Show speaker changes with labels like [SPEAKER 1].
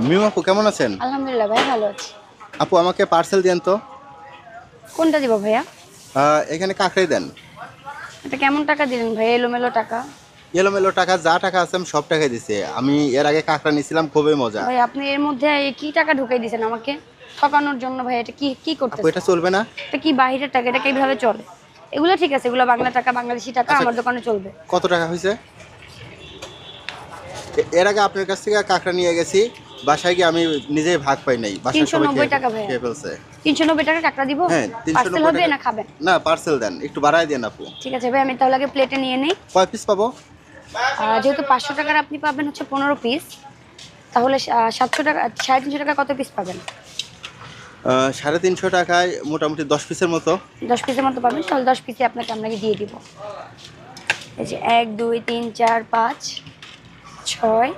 [SPEAKER 1] মিম আপু কেমন আছেন?
[SPEAKER 2] আলহামদুলিল্লাহ ভাই, ভালো আছি।
[SPEAKER 1] আপু আমাকে পার্সেল দেন তো।
[SPEAKER 2] কোনটা দিব ভাইয়া?
[SPEAKER 1] এখানে কাঁকড়াই দেন।
[SPEAKER 2] এটা কেমন টাকা দিলেন ভাই? এলোমেলো টাকা।
[SPEAKER 1] এলোমেলো টাকা, যা টাকা আছে আমি সব টাকাই দিছি। আমি এর আগে কাঁকড়া নিয়েছিলাম, খুবই মজা।
[SPEAKER 2] ভাই আপনি এর মধ্যে কি টাকা ঢুকাই দিয়েছেন আমাকে ঠকানোর জন্য? ভাই এটা কি কি
[SPEAKER 1] আপু
[SPEAKER 2] করতেছেন?
[SPEAKER 1] এটা চলবে না।
[SPEAKER 2] এটা কি বাহিরের টাকা? এটা কিভাবে চলে? এগুলো ঠিক আছে, এগুলো বাংলা টাকা, বাংলাদেশি টাকা,
[SPEAKER 1] আচ্ছা,
[SPEAKER 2] আমার দোকানে চলবে।
[SPEAKER 1] কত টাকা হয়েছে? এর আগে আপনার কাছ থেকে কাঁকড়া নিয়ে গেছি, বাসায় গিয়ে আমি নিজেই ভাগ পাই নাই, বাসায়
[SPEAKER 2] তিনশো
[SPEAKER 1] সবাই
[SPEAKER 2] নব্বই টাকা ভাইয়া।
[SPEAKER 1] খেয়ে ফেলছে।
[SPEAKER 2] 390 টাকা কাঁকড়া দিব?
[SPEAKER 1] হ্যাঁ, তিনশো
[SPEAKER 2] পার্সেল
[SPEAKER 1] নব্বই
[SPEAKER 2] হবে
[SPEAKER 1] টাকা
[SPEAKER 2] না খাবেন?
[SPEAKER 1] না, পার্সেল দেন, একটু বাড়ায় দেন আপু।
[SPEAKER 2] ঠিক আছে ভাই, আমি তাহলে আগে প্লেটে নিয়ে নিই।
[SPEAKER 1] কয় পিস পাবো?
[SPEAKER 2] যেহেতু 500 টাকার আপনি পাবেন হচ্ছে 15 পিস, তাহলে 700 টাকা, 350 টাকা কত পিস পাবেন?
[SPEAKER 1] 350 টাকায় মোটামুটি 10 পিসের মতো।
[SPEAKER 2] 10 পিসের মতো পাবেন, তাহলে 10 পিসই আপনাকে দিয়ে দিব। এই যে 1 2 3 4 5 6